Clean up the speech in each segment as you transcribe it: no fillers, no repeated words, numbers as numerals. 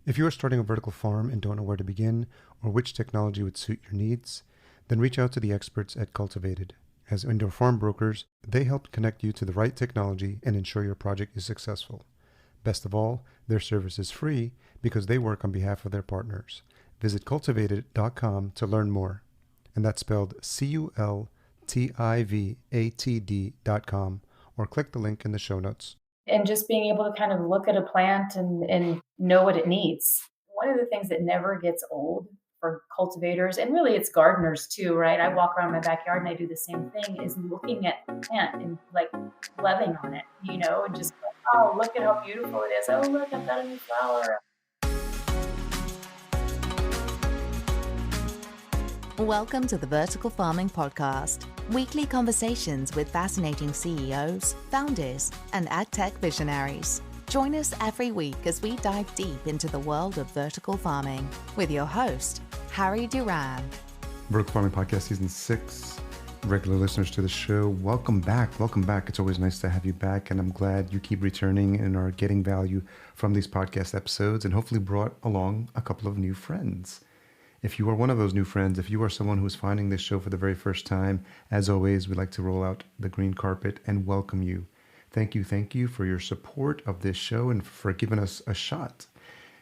If you are starting a vertical farm and don't know where to begin or which technology would suit your needs, then reach out to the experts at Cultivated. As indoor farm brokers, they help connect you to the right technology and ensure your project is successful. Best of all, their service is free because they work on behalf of their partners. Visit cultivated.com to learn more. And that's spelled cultivatd.com, or click the link in the show notes. And just being able to kind of look at a plant and know what it needs. One of the things that never gets old for cultivators, and really it's gardeners too, right? I walk around my backyard and I do the same thing, is looking at the plant and like loving on it, and just, oh, look at how beautiful it is. Oh, look, I've got a new flower. Welcome to the Vertical Farming Podcast, weekly conversations with fascinating CEOs, founders, and AgTech visionaries. Join us every week as we dive deep into the world of vertical farming with your host, Harry Duran. Vertical Farming Podcast Season 6. Regular listeners to the show, welcome back. Welcome back. It's always nice to have you back, and I'm glad you keep returning and are getting value from these podcast episodes and hopefully brought along a couple of new friends. If you are one of those new friends, if you are someone who is finding this show for the very first time, as always, we'd like to roll out the green carpet and welcome you. Thank you for your support of this show and for giving us a shot.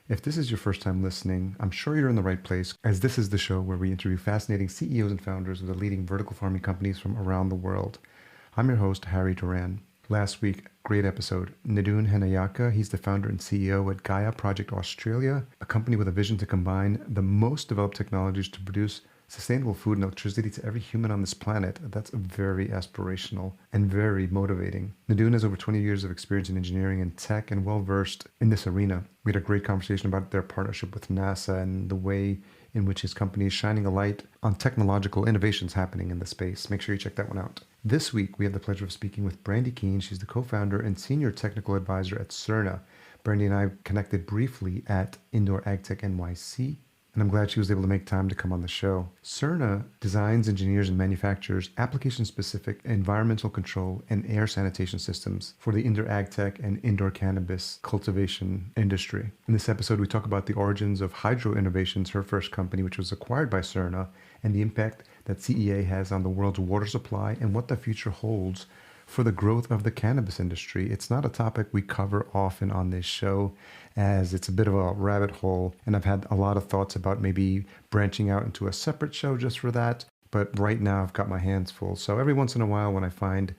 If this is your first time listening, I'm sure you're in the right place, as this is the show where we interview fascinating CEOs and founders of the leading vertical farming companies from around the world. I'm your host, Harry Duran. Last week, great episode. Nidun Henayaka, he's the founder and CEO at Gaia Project Australia, a company with a vision to combine the most developed technologies to produce sustainable food and electricity to every human on this planet. That's very aspirational and very motivating. Nidun has over 20 years of experience in engineering and tech and well-versed in this arena. We had a great conversation about their partnership with NASA and the way in which his company is shining a light on technological innovations happening in the space. Make sure you check that one out. This week, we have the pleasure of speaking with Brandy Keen. She's the co-founder and senior technical advisor at Surna. Brandy and I connected briefly at Indoor AgTech NYC, and I'm glad she was able to make time to come on the show. Surna designs, engineers, and manufactures application-specific environmental control and air sanitation systems for the indoor AgTech and indoor cannabis cultivation industry. In this episode, we talk about the origins of Hydro Innovations, her first company, which was acquired by Surna, and the impact that CEA has on the world's water supply and what the future holds for the growth of the cannabis industry. It's not a topic we cover often on this show, as it's a bit of a rabbit hole, and I've had a lot of thoughts about maybe branching out into a separate show just for that, but right now I've got my hands full. So every once in a while when I find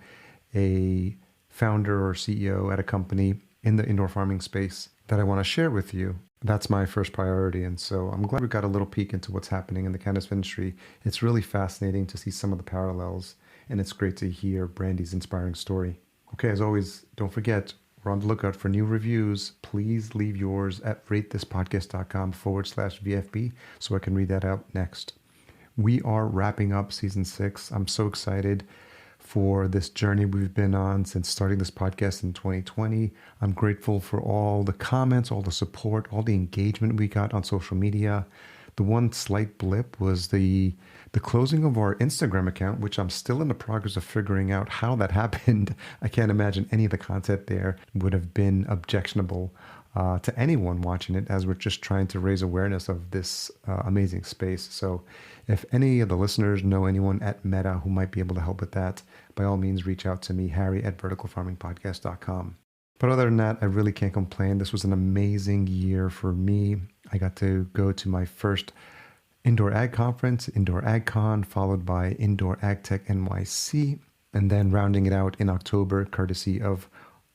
a founder or CEO at a company in the indoor farming space that I want to share with you, that's my first priority. And so I'm glad we got a little peek into what's happening in the cannabis industry. It's really fascinating to see some of the parallels, and it's great to hear Brandy's inspiring story. Okay, as always, don't forget, we're on the lookout for new reviews. Please leave yours at ratethispodcast.com/VFB so I can read that out next. We are wrapping up season 6. I'm so excited for this journey we've been on since starting this podcast in 2020. I'm grateful for all the comments, all the support, all the engagement we got on social media. The one slight blip was the closing of our Instagram account, which I'm still in the progress of figuring out how that happened. I can't imagine any of the content there would have been objectionable to anyone watching it, as we're just trying to raise awareness of this amazing space. So if any of the listeners know anyone at Meta who might be able to help with that, by all means, reach out to me, harry@verticalfarmingpodcast.com. But other than that, I really can't complain. This was an amazing year for me. I got to go to my first Indoor Ag Conference, Indoor AgCon, followed by Indoor AgTech NYC, and then rounding it out in October, courtesy of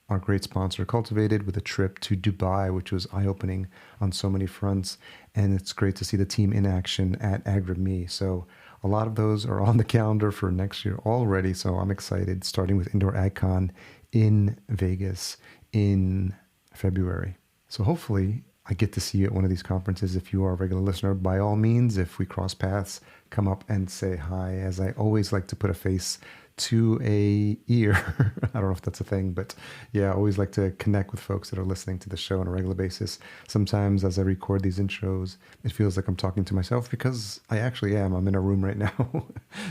our great sponsor, Cultivated, with a trip to Dubai, which was eye-opening on so many fronts. And it's great to see the team in action at AgriMe. So a lot of those are on the calendar for next year already. So I'm excited, starting with Indoor AgCon in Vegas in February. So hopefully I get to see you at one of these conferences. If you are a regular listener, by all means, if we cross paths, come up and say hi, as I always like to put a face to a ear. I don't know if that's a thing, but yeah, I always like to connect with folks that are listening to the show on a regular basis. Sometimes as I record these intros, it feels like I'm talking to myself, because I actually am. I'm in a room right now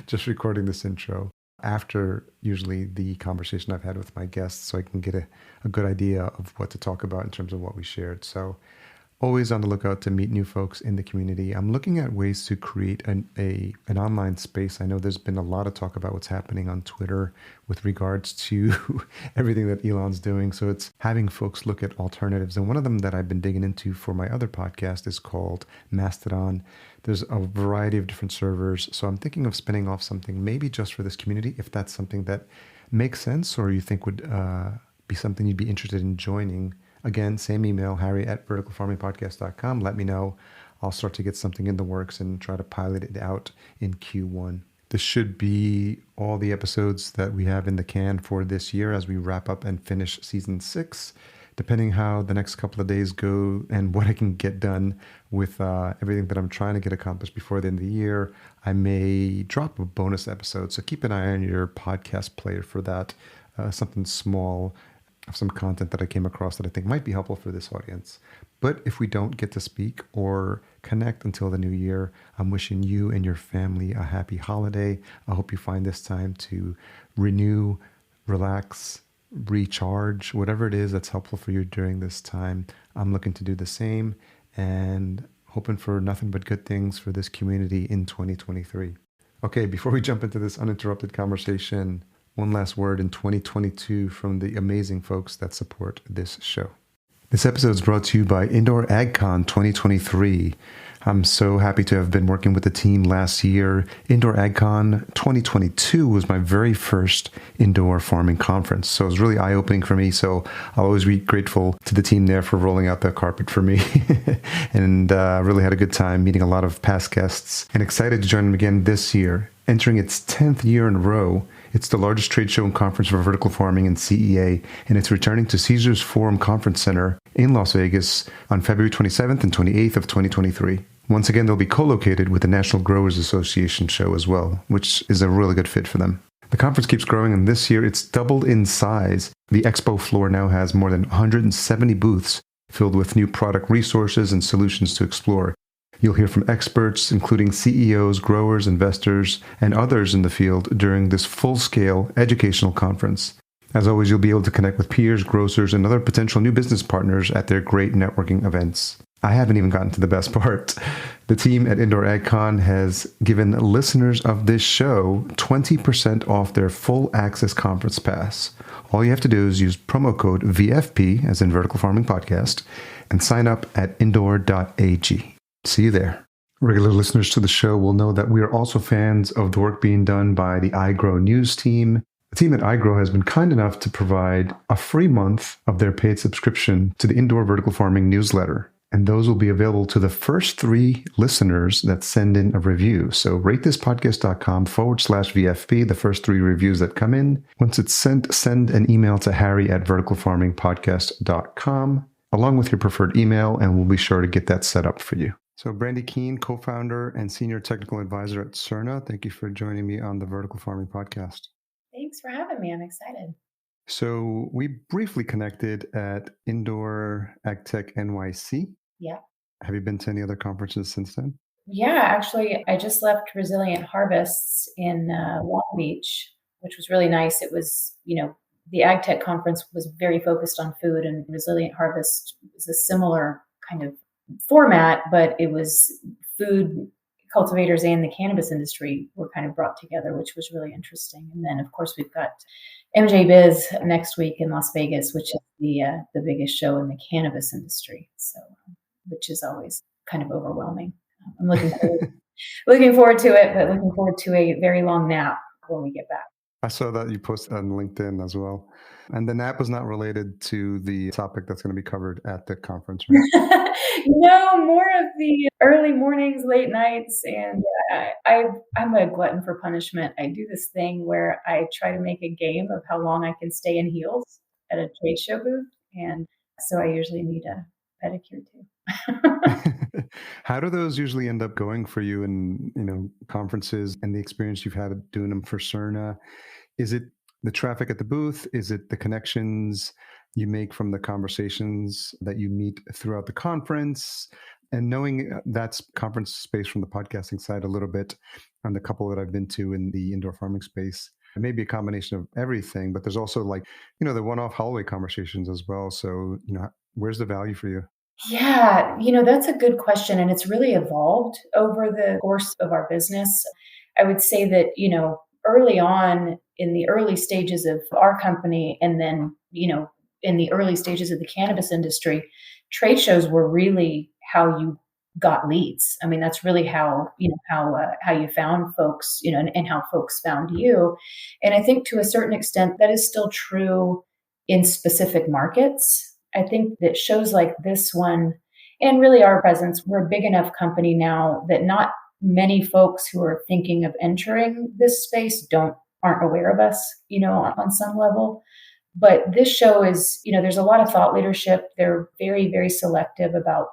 just recording this intro after usually the conversation I've had with my guests, so I can get a good idea of what to talk about in terms of what we shared. So always on the lookout to meet new folks in the community. I'm looking at ways to create an online space. I know there's been a lot of talk about what's happening on Twitter with regards to everything that Elon's doing. So it's having folks look at alternatives. And one of them that I've been digging into for my other podcast is called Mastodon. There's a variety of different servers. So I'm thinking of spinning off something maybe just for this community, if that's something that makes sense or you think would be something you'd be interested in joining. Again, same email, harry@verticalfarmingpodcast.com. Let me know. I'll start to get something in the works and try to pilot it out in Q1. This should be all the episodes that we have in the can for this year as we wrap up and finish season 6. Depending how the next couple of days go and what I can get done with everything that I'm trying to get accomplished before the end of the year, I may drop a bonus episode. So keep an eye on your podcast player for that. Something small, some content that I came across that I think might be helpful for this audience. But if we don't get to speak or connect until the new year, I'm wishing you and your family a happy holiday. I hope you find this time to renew, relax, recharge, whatever it is that's helpful for you during this time. I'm looking to do the same and hoping for nothing but good things for this community in 2023. Okay, before we jump into this uninterrupted conversation, one last word in 2022 from the amazing folks that support this show. This episode is brought to you by Indoor AgCon 2023. I'm so happy to have been working with the team last year. Indoor AgCon 2022 was my very first indoor farming conference. So it was really eye-opening for me. So I'll always be grateful to the team there for rolling out the carpet for me. And really had a good time meeting a lot of past guests and excited to join them again this year. Entering its 10th year in a row, it's the largest trade show and conference for vertical farming in CEA, and it's returning to Caesars Forum Conference Center in Las Vegas on February 27th and 28th of 2023. Once again, they'll be co-located with the National Growers Association show as well, which is a really good fit for them. The conference keeps growing, and this year it's doubled in size. The expo floor now has more than 170 booths filled with new product resources and solutions to explore. You'll hear from experts, including CEOs, growers, investors, and others in the field during this full-scale educational conference. As always, you'll be able to connect with peers, grocers, and other potential new business partners at their great networking events. I haven't even gotten to the best part. The team at Indoor AgCon has given listeners of this show 20% off their full access conference pass. All you have to do is use promo code VFP, as in Vertical Farming Podcast, and sign up at indoor.ag. See you there. Regular listeners to the show will know that we are also fans of the work being done by the iGrow news team. The team at iGrow has been kind enough to provide a free month of their paid subscription to the Indoor Vertical Farming newsletter. And those will be available to the first 3 listeners that send in a review. So ratethispodcast.com/VFP, the first 3 reviews that come in. Once it's sent, send an email to harry@verticalfarmingpodcast.com along with your preferred email, and we'll be sure to get that set up for you. So Brandy Keen, co-founder and senior technical advisor at Surna, thank you for joining me on the Vertical Farming Podcast. Thanks for having me. I'm excited. So we briefly connected at Indoor AgTech NYC. Yeah. Have you been to any other conferences since then? Yeah, actually, I just left Brazilian Harvests in Long Beach, which was really nice. It was, the AgTech conference was very focused on food, and Brazilian Harvest was a similar kind of format, but it was food cultivators and the cannabis industry were kind of brought together, which was really interesting. And then, of course, we've got MJ Biz next week in Las Vegas, which is the biggest show in the cannabis industry. So, which is always kind of overwhelming. I'm looking forward to it, but looking forward to a very long nap when we get back. I saw that you posted on LinkedIn as well. And the nap was not related to the topic that's going to be covered at the conference, right? No, more of the early mornings, late nights. And I'm a glutton for punishment. I do this thing where I try to make a game of how long I can stay in heels at a trade show booth. And so I usually need a pedicure too. How do those usually end up going for you in, conferences and the experience you've had doing them for Surna? Is it the traffic at the booth? Is it the connections you make from the conversations that you meet throughout the conference? And knowing that's conference space from the podcasting side a little bit, and the couple that I've been to in the indoor farming space, it may be a combination of everything, but there's also the one-off hallway conversations as well. So, where's the value for you? Yeah, that's a good question. And it's really evolved over the course of our business. I would say that, early on in the early stages of our company, and then, in the early stages of the cannabis industry, trade shows were really how you got leads. I mean, that's really how you found folks, and how folks found you. And I think to a certain extent that is still true in specific markets. I think that shows like this one and really our presence, we're a big enough company now that not many folks who are thinking of entering this space aren't aware of us, on some level. But this show is, there's a lot of thought leadership. They're very, very selective about,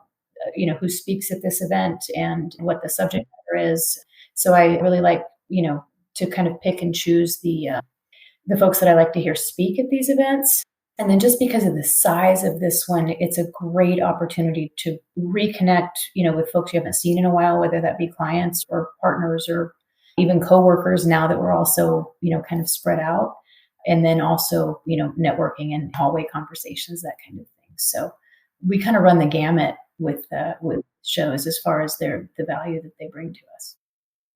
who speaks at this event and what the subject matter is. So I really like, to kind of pick and choose the folks that I like to hear speak at these events. And then just because of the size of this one, it's a great opportunity to reconnect, with folks you haven't seen in a while, whether that be clients or partners or even coworkers now that we're also, kind of spread out. And then also, networking and hallway conversations, that kind of thing. So we kind of run the gamut with shows as far as the value that they bring to us.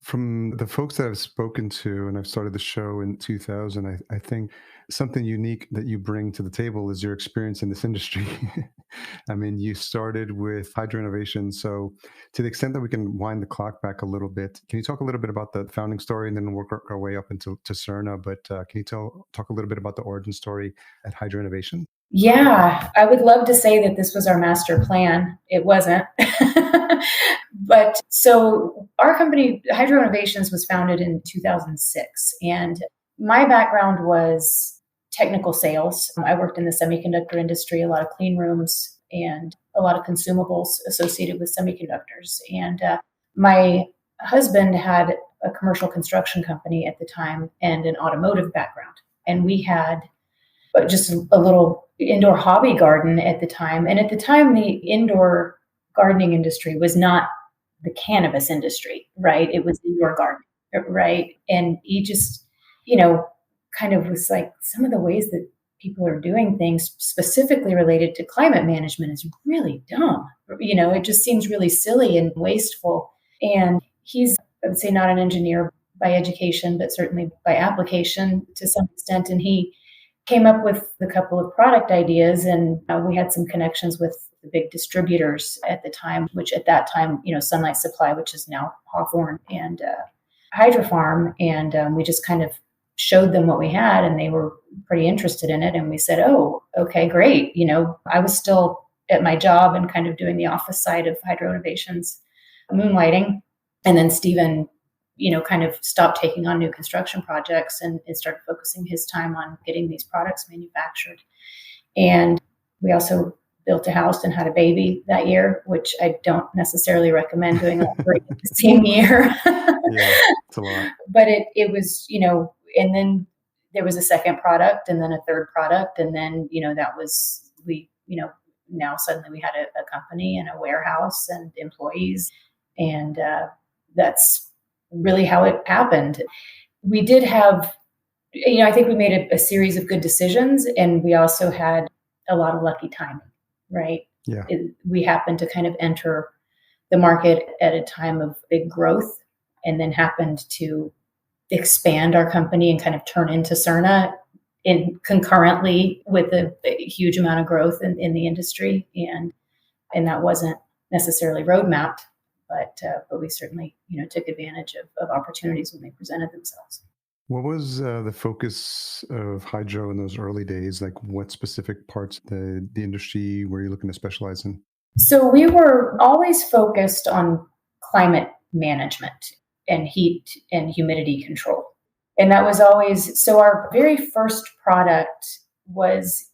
From the folks that I've spoken to, and I've started the show in 2000, I think something unique that you bring to the table is your experience in this industry. I mean, you started with hydro innovation. So, to the extent that we can wind the clock back a little bit, can you talk a little bit about the founding story and then work our way up into Surna? But can you talk a little bit about the origin story at hydro innovation? Yeah, I would love to say that this was our master plan. It wasn't. But so our company, Hydro Innovations, was founded in 2006. And my background was technical sales. I worked in the semiconductor industry, a lot of clean rooms, and a lot of consumables associated with semiconductors. And my husband had a commercial construction company at the time and an automotive background. And we had just a little indoor hobby garden at the time. And at the time, the indoor gardening industry was not the cannabis industry, right? It was indoor gardening, right? And he just, kind of was like, some of the ways that people are doing things specifically related to climate management is really dumb. It just seems really silly and wasteful. And he's, I would say, not an engineer by education, but certainly by application to some extent. And he came up with a couple of product ideas, and we had some connections with the big distributors at the time, which at that time, Sunlight Supply, which is now Hawthorne, and Hydrofarm. And we just kind of showed them what we had, and they were pretty interested in it. And we said, oh, okay, great. I was still at my job and kind of doing the office side of Hydro Innovations, moonlighting. And then Stephen kind of stopped taking on new construction projects and started focusing his time on getting these products manufactured. And we also built a house and had a baby that year, which I don't necessarily recommend doing all three in the same year. Yeah, it's a lot. But it was, and then there was a second product and then a third product. And then, now suddenly we had a company and a warehouse and employees. And that's really how it happened. We did have, I think we made a series of good decisions, and we also had a lot of lucky timing, right? Yeah. We happened to kind of enter the market at a time of big growth, and then happened to expand our company and kind of turn into Surna concurrently with a huge amount of growth in the industry. And that wasn't necessarily roadmapped. But we certainly, took advantage of opportunities when they presented themselves. What was the focus of hydro in those early days? Like, what specific parts of the industry were you looking to specialize in? So we were always focused on climate management and heat and humidity control. And that was always, so our very first product was,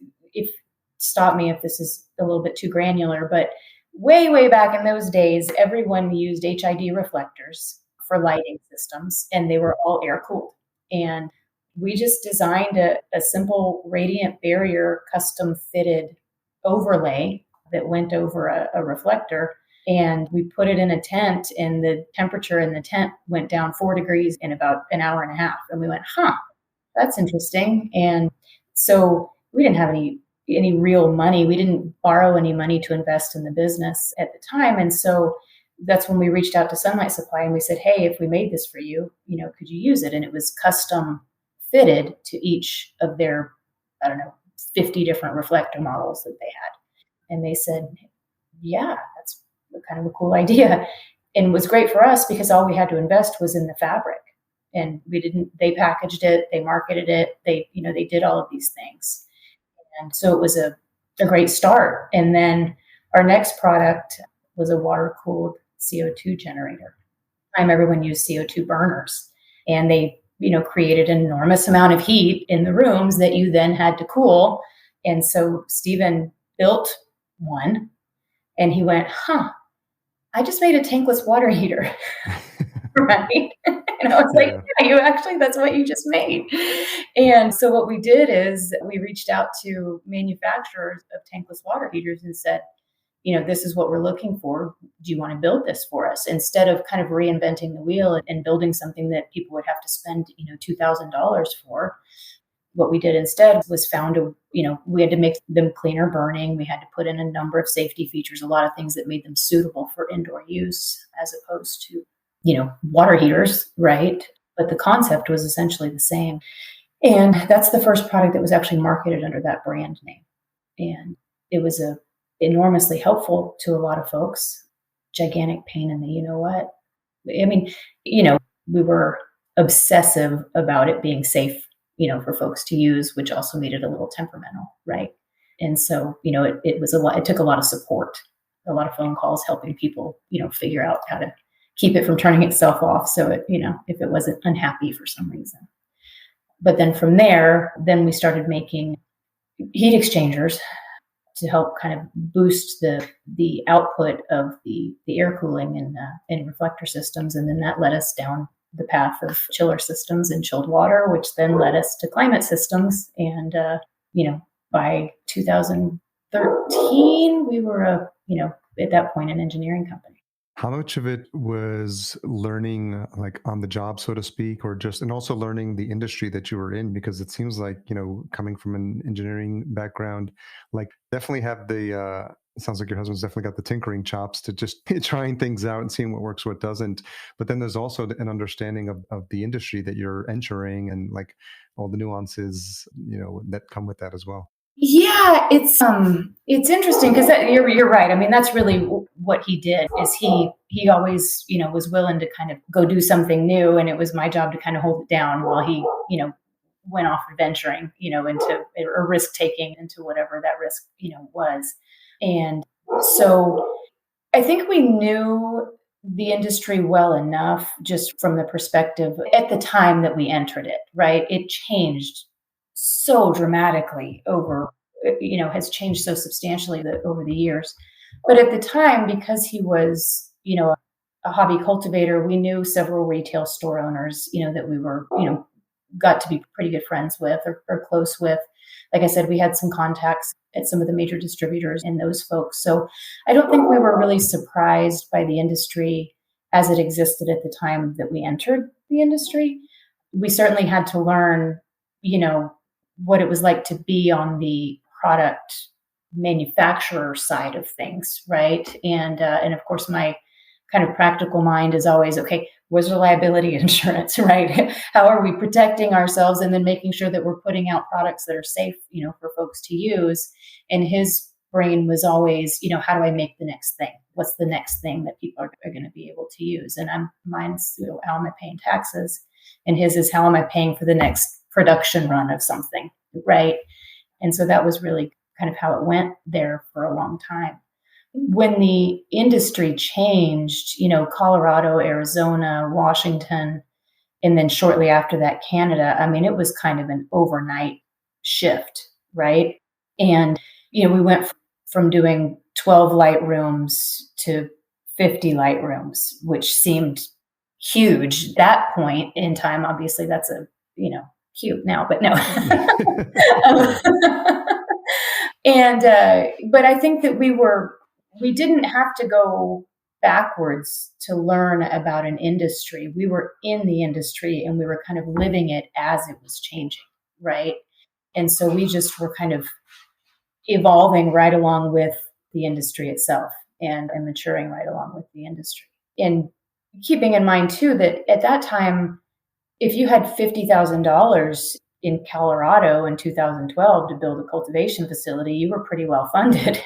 stop me if this is a little bit too granular, but way, way back in those days, everyone used HID reflectors for lighting systems, and they were all air cooled. And we just designed a simple radiant barrier custom fitted overlay that went over a reflector. And we put it in a tent, and the temperature in the tent went down 4 degrees in about an hour and a half. And we went, that's interesting. And so we didn't have any any real money. We didn't borrow any money to invest in the business at the time. And so that's when we reached out to Sunlight Supply and we said, hey, if we made this for you, could you use it? And it was custom fitted to each of their, 50 different reflector models that they had. And they said, yeah, that's kind of a cool idea. And it was great for us because all we had to invest was in the fabric. And they packaged it, they marketed it, they did all of these things. And so it was a great start. And then our next product was a water-cooled CO2 generator. Everyone used CO2 burners, and they, created an enormous amount of heat in the rooms that you then had to cool. And so Stephen built one, and he went, I just made a tankless water heater. Right. And I was like, yeah, that's what you just made. And so what we did is we reached out to manufacturers of tankless water heaters and said, this is what we're looking for. Do you want to build this for us? Instead of kind of reinventing the wheel and building something that people would have to spend, $2,000 for, what we did instead was we had to make them cleaner burning. We had to put in a number of safety features, a lot of things that made them suitable for indoor use as opposed to water heaters, right? But the concept was essentially the same. And that's the first product that was actually marketed under that brand name. And it was enormously helpful to a lot of folks. Gigantic pain in the we were obsessive about it being safe, for folks to use, which also made it a little temperamental, right? And so, it was it took a lot of support, a lot of phone calls helping people, figure out how to keep it from turning itself off. So if it wasn't unhappy for some reason. But then from there, we started making heat exchangers to help kind of boost the output of the air cooling and reflector systems. And then that led us down the path of chiller systems and chilled water, which then led us to climate systems. And, by 2013, we were at that point, an engineering company. How much of it was learning like on the job, so to speak, and also learning the industry that you were in? Because it seems like, coming from an engineering background, like definitely have it sounds like your husband's definitely got the tinkering chops to just trying things out and seeing what works, what doesn't. But then there's also an understanding of the industry that you're entering and like all the nuances, that come with that as well. Yeah, it's interesting because you're right. I mean, that's really what he did. Is he always was willing to kind of go do something new, and it was my job to kind of hold it down while he went off adventuring into or risk taking into whatever that risk was. And so I think we knew the industry well enough just from the perspective at the time that we entered it. Right, it changed so dramatically has changed so substantially over the years. But at the time, because he was, a hobby cultivator, we knew several retail store owners, that we were, got to be pretty good friends with or close with. Like I said, we had some contacts at some of the major distributors and those folks. So I don't think we were really surprised by the industry as it existed at the time that we entered the industry. We certainly had to learn, what it was like to be on the product manufacturer side of things, right? And of course, my kind of practical mind is always, okay, where's the liability insurance, right? How are we protecting ourselves and then making sure that we're putting out products that are safe, for folks to use? And his brain was always, how do I make the next thing? What's the next thing that people are going to be able to use? And mine's, how am I paying taxes? And his is, how am I paying for the next production run of something, right? And so that was really kind of how it went there for a long time. When the industry changed, Colorado, Arizona, Washington, and then shortly after that, Canada, I mean, it was kind of an overnight shift, right? And, we went from doing 12 light rooms to 50 light rooms, which seemed huge at that point in time. Obviously, that's cute now, but no. But I think that we didn't have to go backwards to learn about an industry. We were in the industry and we were kind of living it as it was changing, right? And so we just were kind of evolving right along with the industry itself and maturing right along with the industry. And keeping in mind too that at that time, if you had $50,000 in Colorado in 2012 to build a cultivation facility, you were pretty well funded.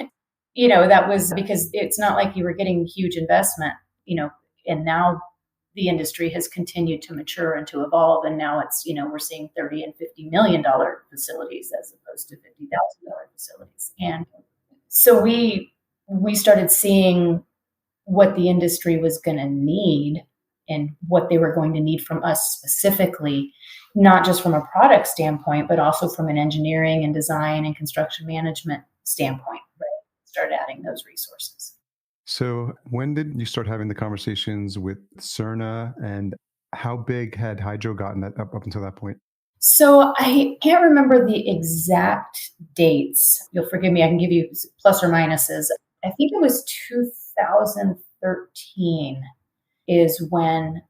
That was because it's not like you were getting huge investment, and now the industry has continued to mature and to evolve. And now it's, we're seeing $30 and $50 million facilities as opposed to $50,000 facilities. And so we started seeing what the industry was going to need and what they were going to need from us specifically, not just from a product standpoint, but also from an engineering and design and construction management standpoint, right? Start adding those resources. So when did you start having the conversations with Surna, and how big had Hydro gotten up until that point? So I can't remember the exact dates. You'll forgive me. I can give you plus or minuses. I think it was 2013 is when,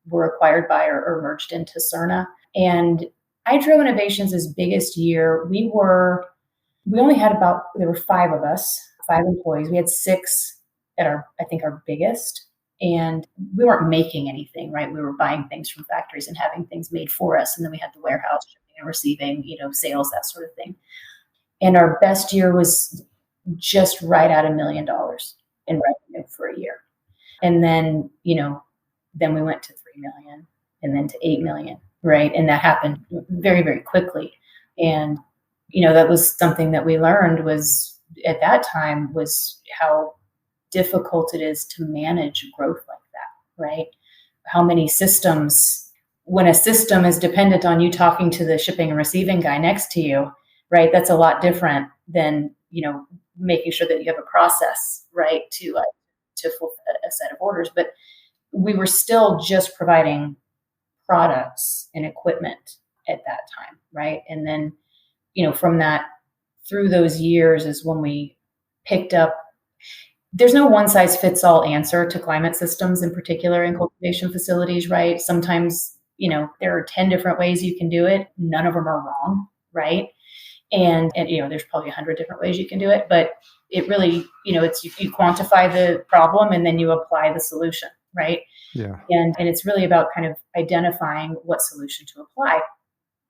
were acquired by or merged into Surna. And Hydro Innovations' biggest year, we only had there were 5 of us, 5 employees. We had 6 at our biggest. And we weren't making anything, right? We were buying things from factories and having things made for us. And then we had the warehouse, shipping and receiving, sales, that sort of thing. And our best year was just right at $1 million in revenue for a year. And then, then we went to 3 million and then to 8 million, right? And that happened very, very quickly. And, that was something that we learned was at that time was how difficult it is to manage growth like that, right? How many systems, when a system is dependent on you talking to the shipping and receiving guy next to you, right? That's a lot different than, making sure that you have a process, right, to fulfill a set of orders. But we were still just providing products and equipment at that time, right? And then, from that, through those years is when we picked up. There's no one size fits all answer to climate systems in particular in cultivation facilities, right? Sometimes, there are 10 different ways you can do it. None of them are wrong, right? And there's probably 100 different ways you can do it, but it really, it's you quantify the problem and then you apply the solution, right? Yeah. And it's really about kind of identifying what solution to apply.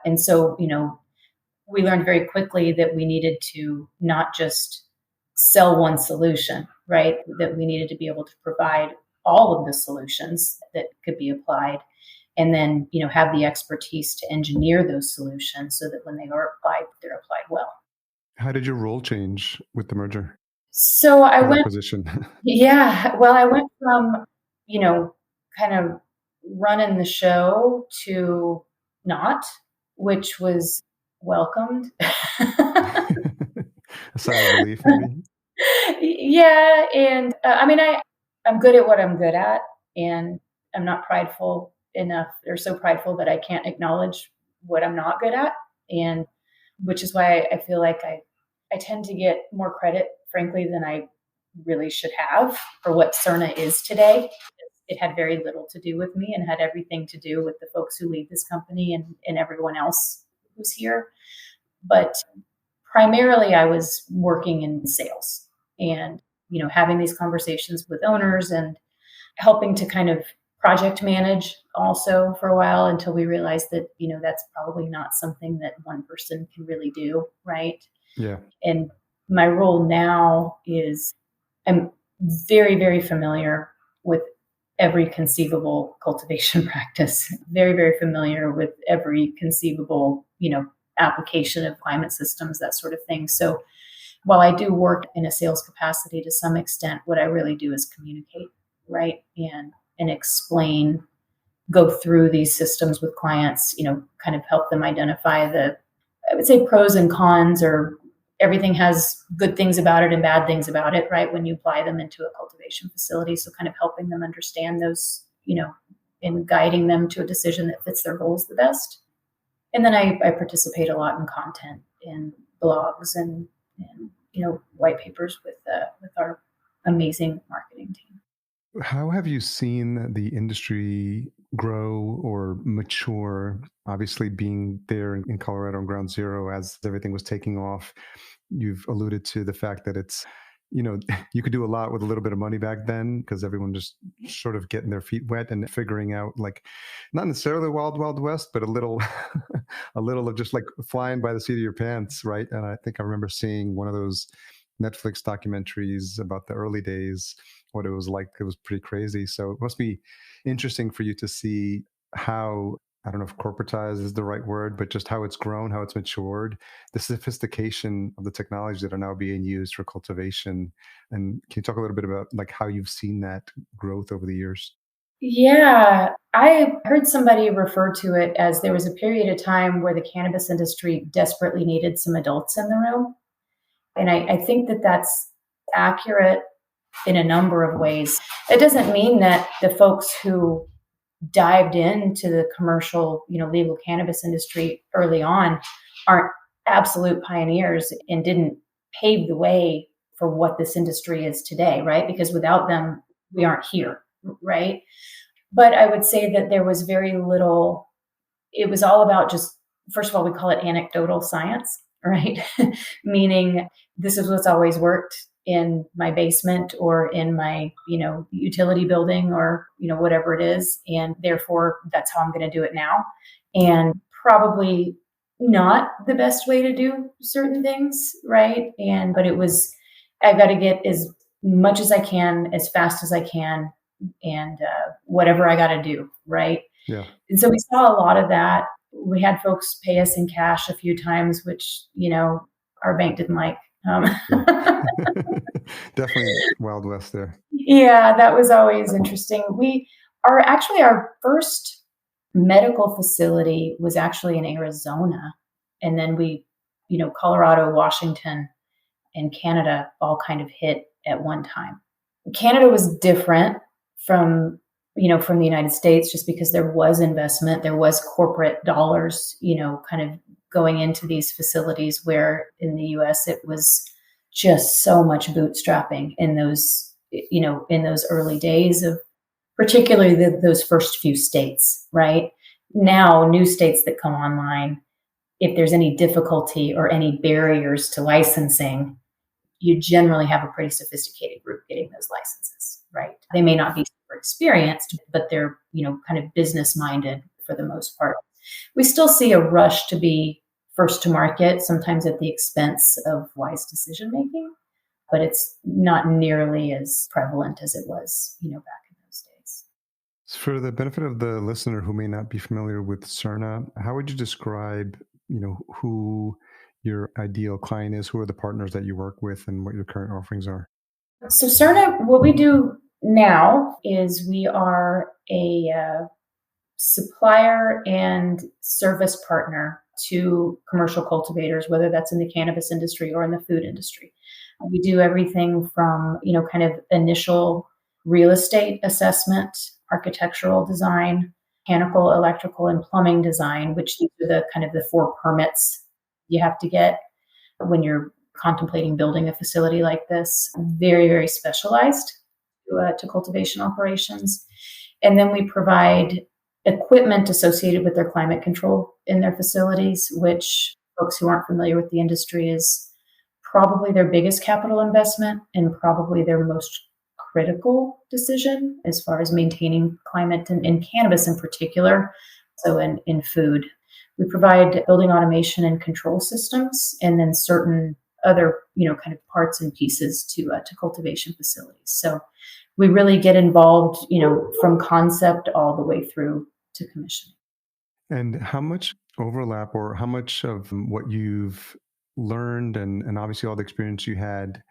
And so, we learned very quickly that we needed to not just sell one solution, right? That we needed to be able to provide all of the solutions that could be applied, and then, have the expertise to engineer those solutions so that when they are applied, they're applied well. How did your role change with the merger? So I went, acquisition. yeah, well, I went from, kind of running the show to not, which was welcomed. A sigh of relief, maybe? Yeah. And I'm good at what I'm good at, and I'm not prideful enough or so prideful that I can't acknowledge what I'm not good at. And which is why I feel like I tend to get more credit, frankly, than I really should have for what Surna is today. It had very little to do with me and had everything to do with the folks who lead this company and everyone else who's here. But primarily I was working in sales and, having these conversations with owners and helping to kind of project manage also for a while until we realized that, that's probably not something that one person can really do. Right. Yeah. And my role now is I'm very, very familiar with every conceivable cultivation practice, very, very familiar with every conceivable, application of climate systems, that sort of thing. So while I do work in a sales capacity to some extent, what I really do is communicate, right? And explain, go through these systems with clients, kind of help them identify I would say pros and cons, or everything has good things about it and bad things about it, right? When you apply them into a cultivation facility. So kind of helping them understand those, and guiding them to a decision that fits their goals the best. And then I participate a lot in content in blogs and white papers with our amazing marketing team. How have you seen the industry grow or mature? Obviously, being there in Colorado on ground zero as everything was taking off, you've alluded to the fact that it's, you could do a lot with a little bit of money back then because everyone just sort of getting their feet wet and figuring out, like, not necessarily wild, wild west, but a little, a little of just like flying by the seat of your pants, right? And I think I remember seeing one of those Netflix documentaries about the early days, what it was like. It was pretty crazy. So it must be interesting for you to see how, I don't know if corporatized is the right word, but just how it's grown, how it's matured, the sophistication of the technologies that are now being used for cultivation. And can you talk a little bit about like how you've seen that growth over the years? Yeah, I heard somebody refer to it as there was a period of time where the cannabis industry desperately needed some adults in the room. And I think that that's accurate in a number of ways. It doesn't mean that the folks who dived into the commercial, legal cannabis industry early on aren't absolute pioneers and didn't pave the way for what this industry is today, right? Because without them, we aren't here, right? But I would say that there was very little, it was all about just, first of all, we call it anecdotal science, right? Meaning this is what's always worked in my basement or in my, utility building or, whatever it is. And therefore that's how I'm going to do it now. And probably not the best way to do certain things, right? But it was, I got to get as much as I can, as fast as I can, and whatever I got to do, right? Yeah. And so we saw a lot of that. We had folks pay us in cash a few times, which, our bank didn't like. Definitely Wild West there. Yeah, that was always interesting. Our first medical facility was actually in Arizona. And then Colorado, Washington, and Canada all kind of hit at one time. Canada was different from the United States, just because there was investment, there was corporate dollars, kind of going into these facilities, where in the US it was just so much bootstrapping in those early days of particularly those first few states, right? Now, new states that come online, if there's any difficulty or any barriers to licensing, you generally have a pretty sophisticated group getting those licenses, right? They may not be super experienced, but they're, kind of business minded for the most part. We still see a rush to be first to market, sometimes at the expense of wise decision making, but it's not nearly as prevalent as it was, back in those days. For the benefit of the listener who may not be familiar with Surna, how would you describe, who your ideal client is, who are the partners that you work with, and what your current offerings are? So Surna, what we do now is we are a supplier and service partner to commercial cultivators, whether that's in the cannabis industry or in the food industry. We do everything from, kind of initial real estate assessment, architectural design, mechanical, electrical, and plumbing design, which these are the kind of the 4 permits you have to get when you're contemplating building a facility like this. Very, very specialized to cultivation operations. And then we provide equipment associated with their climate control in their facilities, which folks who aren't familiar with the industry is probably their biggest capital investment and probably their most critical decision as far as maintaining climate in cannabis in particular, so in food. We provide building automation and control systems, and then certain other, kind of parts and pieces to cultivation facilities. So we really get involved, from concept all the way through to commissioning. And how much overlap, or how much of what you've learned and obviously all the experience you had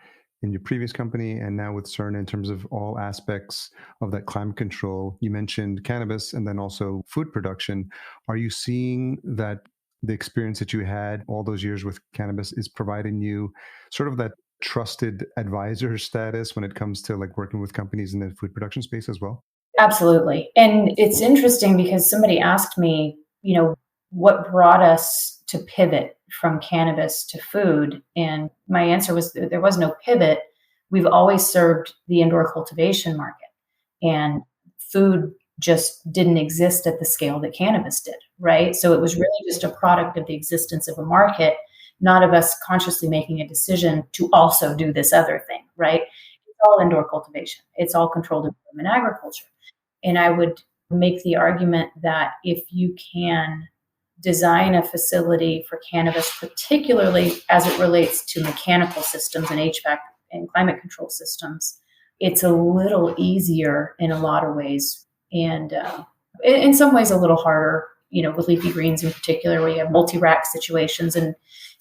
in your previous company and now with Surna in terms of all aspects of that climate control? You mentioned cannabis and then also food production. Are you seeing that the experience that you had all those years with cannabis is providing you sort of that trusted advisor status when it comes to like working with companies in the food production space as well? Absolutely. And it's interesting because somebody asked me, what brought us to pivot from cannabis to food? And my answer was there was no pivot. We've always served the indoor cultivation market, and food just didn't exist at the scale that cannabis did, right? So it was really just a product of the existence of a market. not of us consciously making a decision to also do this other thing, right? It's all indoor cultivation. It's all controlled environment agriculture. And I would make the argument that if you can design a facility for cannabis, particularly as it relates to mechanical systems and HVAC and climate control systems, it's a little easier in a lot of ways. And in some ways, a little harder, with leafy greens in particular, where you have multi-rack situations and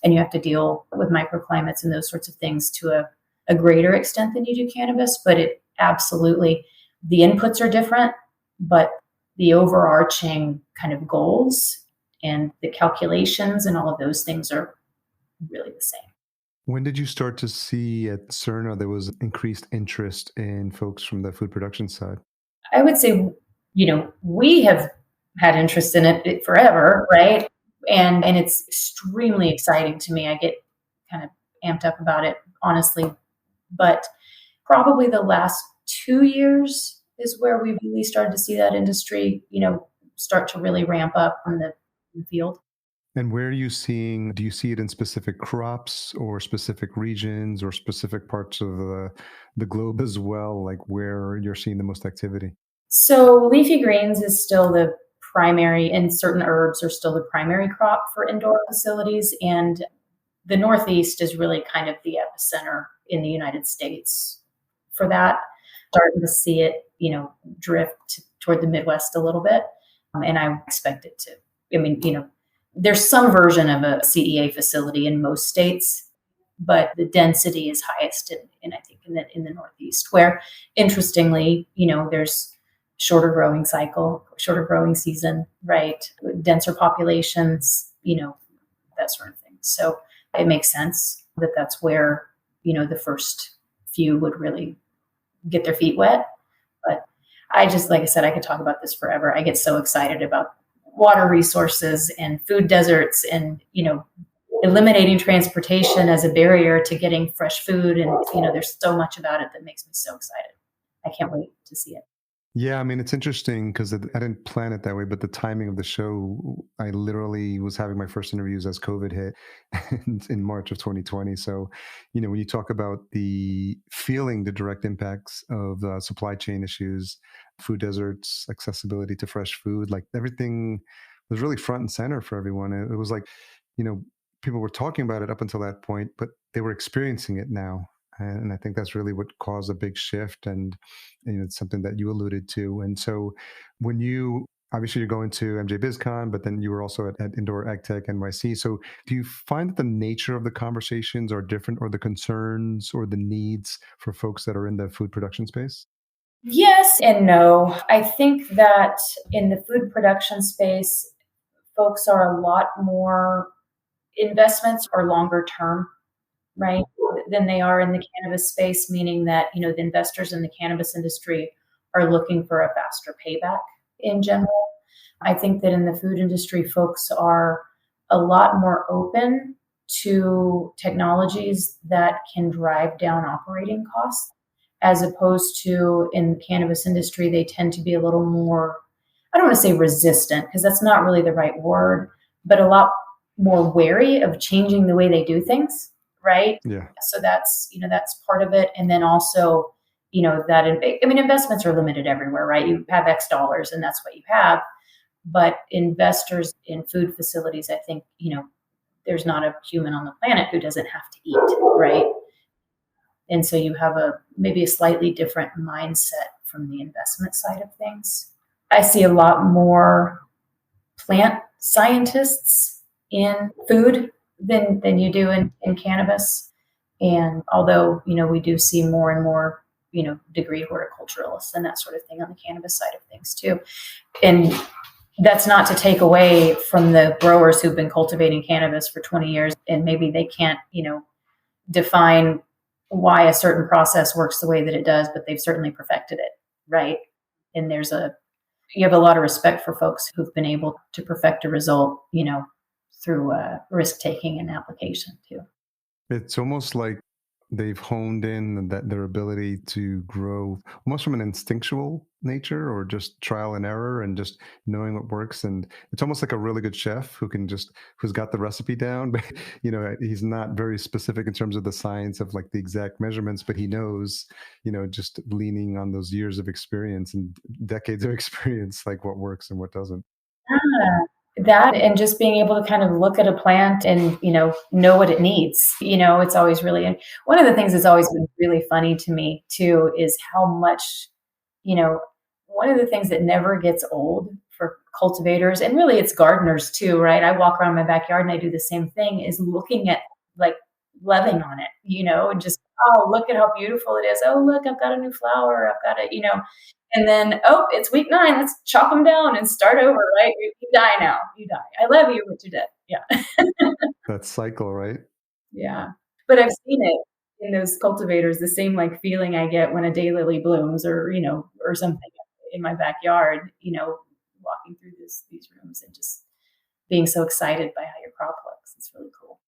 you have to deal with microclimates and those sorts of things to a greater extent than you do cannabis. But it absolutely, the inputs are different, but the overarching kind of goals and the calculations and all of those things are really the same. When did you start to see at Surna there was increased interest in folks from the food production side? I would say, we have had interest in it forever, right? And it's extremely exciting to me. I get kind of amped up about it, honestly. But probably the last 2 years is where we really started to see that industry, start to really ramp up in the field. And where are you seeing, do you see it in specific crops or specific regions or specific parts of the globe as well, like where you're seeing the most activity? So leafy greens is still the primary, and certain herbs are still the primary crop for indoor facilities. And the Northeast is really kind of the epicenter in the United States for that. Starting to see it, drift toward the Midwest a little bit. And I expect it to. There's some version of a CEA facility in most states, but the density is highest in I think in the Northeast, where interestingly, there's shorter growing cycle, shorter growing season, right? Denser populations, that sort of thing. So it makes sense that that's where, the first few would really get their feet wet. But like I said, I could talk about this forever. I get so excited about water resources and food deserts and, eliminating transportation as a barrier to getting fresh food. And, there's so much about it that makes me so excited. I can't wait to see it. Yeah, it's interesting because I didn't plan it that way, but the timing of the show, I literally was having my first interviews as COVID hit in March of 2020. So, when you talk about feeling the direct impacts of supply chain issues, food deserts, accessibility to fresh food, like everything was really front and center for everyone. It was like, people were talking about it up until that point, but they were experiencing it now. And I think that's really what caused a big shift. And it's something that you alluded to. And so when obviously you're going to MJ BizCon, but then you were also at Indoor AgTech NYC. So do you find that the nature of the conversations are different, or the concerns or the needs for folks that are in the food production space? Yes and no. I think that in the food production space, folks are a lot more, investments are longer term, right, than they are in the cannabis space, meaning that, the investors in the cannabis industry are looking for a faster payback in general. I think that in the food industry, folks are a lot more open to technologies that can drive down operating costs, as opposed to in the cannabis industry, they tend to be a little more, I don't want to say resistant, because that's not really the right word, but a lot more wary of changing the way they do things. Right. Yeah. So that's part of it. And then also, investments are limited everywhere, right? You have X dollars and that's what you have. But investors in food facilities, I think, there's not a human on the planet who doesn't have to eat, right? And so you have maybe a slightly different mindset from the investment side of things. I see a lot more plant scientists in food than you do in cannabis. And although, we do see more and more, degree horticulturalists and that sort of thing on the cannabis side of things too. And that's not to take away from the growers who've been cultivating cannabis for 20 years and maybe they can't, define why a certain process works the way that it does, but they've certainly perfected it, right? And you have a lot of respect for folks who've been able to perfect a result, through risk taking and application too. It's almost like they've honed in that their ability to grow almost from an instinctual nature or just trial and error and just knowing what works. And it's almost like a really good chef who's got the recipe down, but he's not very specific in terms of the science of like the exact measurements, but he knows, just leaning on those years of experience and decades of experience, like what works and what doesn't. Yeah. That and just being able to kind of look at a plant and, know what it needs. It's always really, and one of the things that's always been really funny to me too is how much, you know, one of the things that never gets old for cultivators and really it's gardeners too, right? I walk around my backyard and I do the same thing is looking at like loving on it, and just, oh, look at how beautiful it is. Oh, look, I've got a new flower. I've got and then, oh, it's week 9. Let's chop them down and start over, right? You die now. You die. I love you, but you're dead. Yeah. That cycle, right? Yeah. But I've seen it in those cultivators, the same like feeling I get when a daylily blooms or something in my backyard, walking through these rooms and just being so excited by how your crop looks. It's really cool.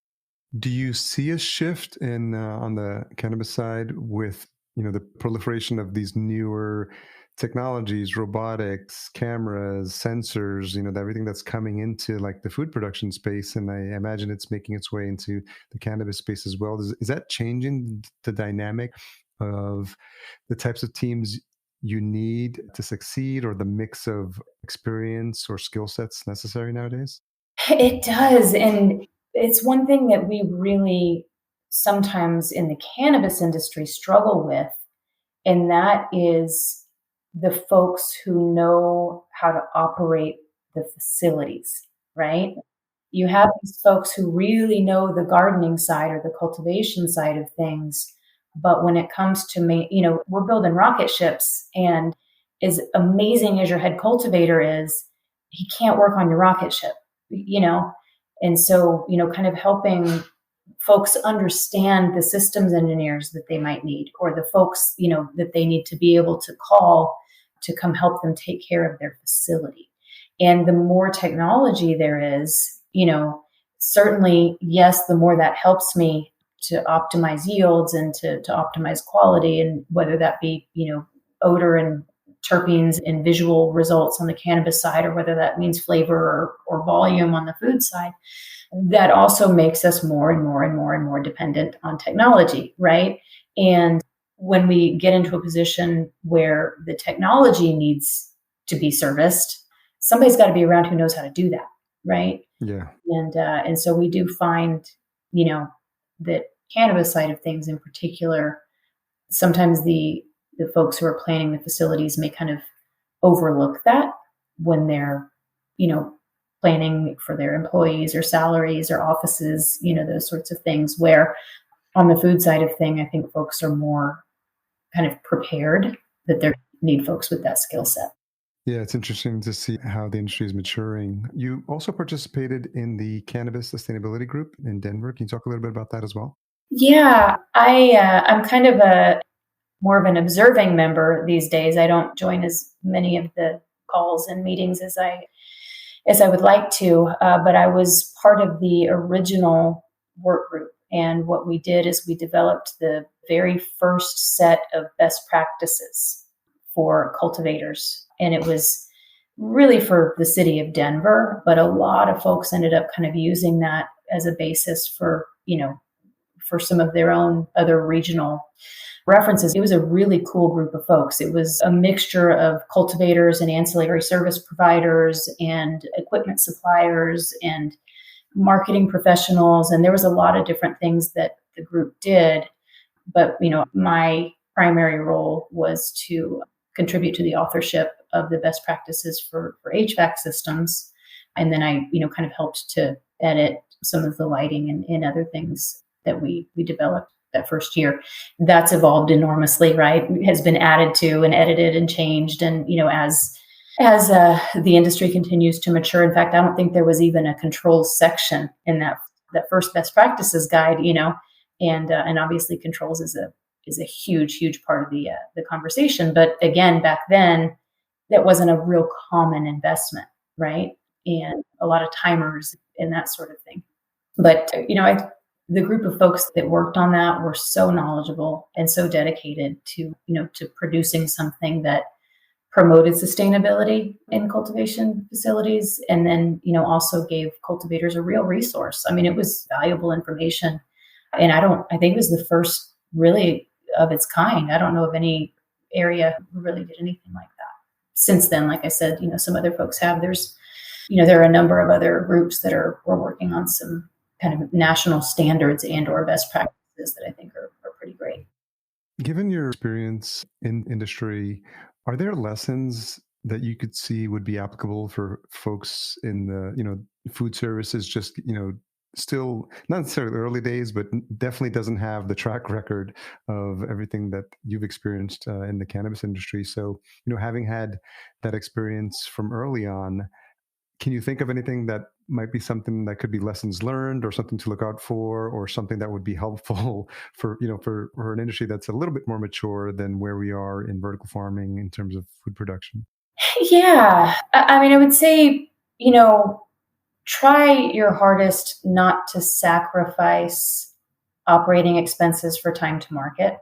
Do you see a shift in on the cannabis side with the proliferation of these newer technologies, robotics, cameras, sensors, everything that's coming into like the food production space, and I imagine it's making its way into the cannabis space as well. Is that changing the dynamic of the types of teams you need to succeed, or the mix of experience or skill sets necessary nowadays? It does. And it's one thing that we really sometimes in the cannabis industry struggle with, and that is the folks who know how to operate the facilities, right? You have these folks who really know the gardening side or the cultivation side of things. But when it comes to we're building rocket ships, and as amazing as your head cultivator is, he can't work on your rocket ship, you know? And so, kind of helping folks understand the systems engineers that they might need, or the folks, that they need to be able to call to come help them take care of their facility. And the more technology there is, certainly, yes, the more that helps me to optimize yields and to optimize quality, and whether that be, odor and terpenes and visual results on the cannabis side, or whether that means flavor or volume on the food side, that also makes us more and more and more and more dependent on technology, right? And when we get into a position where the technology needs to be serviced, somebody's got to be around who knows how to do that, right? Yeah. And so we do find, that cannabis side of things in particular, sometimes the folks who are planning the facilities may kind of overlook that when they're, planning for their employees or salaries or offices, those sorts of things, where on the food side of thing, I think folks are more kind of prepared that they need folks with that skill set. Yeah, it's interesting to see how the industry is maturing. You also participated in the Cannabis Sustainability Group in Denver. Can you talk a little bit about that as well? Yeah, I'm kind of more of an observing member these days. I don't join as many of the calls and meetings as I would like to, but I was part of the original work group. And what we did is we developed the very first set of best practices for cultivators. And it was really for the city of Denver, but a lot of folks ended up kind of using that as a basis for, for some of their own other regional references. It was a really cool group of folks. It was a mixture of cultivators and ancillary service providers and equipment suppliers and marketing professionals. And there was a lot of different things that the group did. But, my primary role was to contribute to the authorship of the best practices for HVAC systems. And then I, kind of helped to edit some of the lighting and other things that we developed that first year. That's evolved enormously, right? It has been added to and edited and changed. And, as the industry continues to mature, in fact, I don't think there was even a controls section in that first best practices guide, and obviously controls is a huge part of the conversation. But again, back then, that wasn't a real common investment, right? And a lot of timers and that sort of thing. But, the group of folks that worked on that were so knowledgeable and so dedicated to, to producing something that promoted sustainability in cultivation facilities, and then, also gave cultivators a real resource. I mean, it was valuable information. And I think it was the first really of its kind. I don't know of any area who really did anything like that. Since then, like I said, some other folks have. There are a number of other groups that are working on some kind of national standards and or best practices that I think are pretty great. Given your experience in industry, are there lessons that you could see would be applicable for folks in the, food services, just, still not necessarily early days, but definitely doesn't have the track record of everything that you've experienced in the cannabis industry. So, having had that experience from early on, can you think of anything that might be something that could be lessons learned or something to look out for, or something that would be helpful for, for an industry that's a little bit more mature than where we are in vertical farming in terms of food production? Yeah. I mean, I would say, try your hardest not to sacrifice operating expenses for time to market,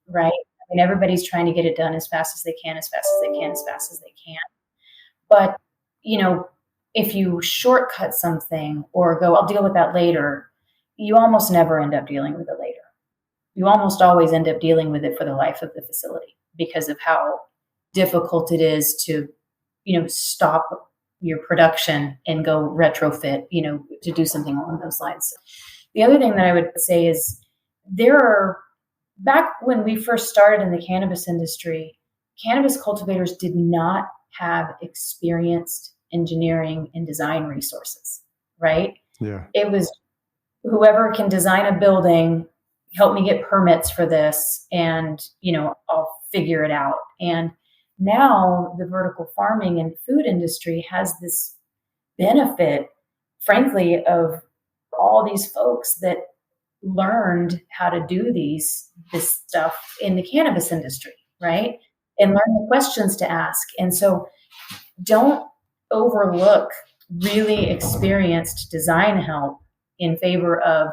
right? I mean, everybody's trying to get it done as fast as they can, as fast as they can, as fast as they can. But, if you shortcut something or go, I'll deal with that later, you almost never end up dealing with it later. You almost always end up dealing with it for the life of the facility because of how difficult it is to, stop your production and go retrofit, to do something along those lines. The other thing that I would say is back when we first started in the cannabis industry, cannabis cultivators did not have experienced engineering and design resources, right? Yeah. It was whoever can design a building, help me get permits for this, and, I'll figure it out. And now the vertical farming and food industry has this benefit, frankly, of all these folks that learned how to do this stuff in the cannabis industry, right? And learn the questions to ask. And so don't overlook really experienced design help in favor of,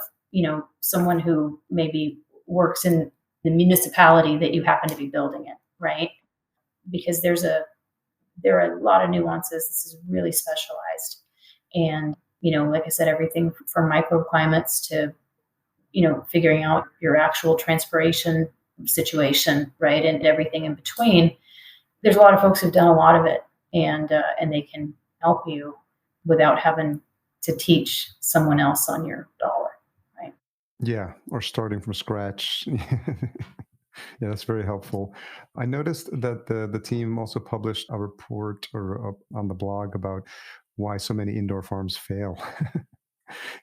someone who maybe works in the municipality that you happen to be building in, right? Because there are a lot of nuances. This is really specialized. And, like I said, everything from microclimates to, figuring out your actual transpiration situation, right? And everything in between. There's a lot of folks who've done a lot of it, and they can help you without having to teach someone else on your dollar, right? Yeah, or starting from scratch. Yeah, that's very helpful. I noticed that the team also published a report or on the blog about why so many indoor farms fail.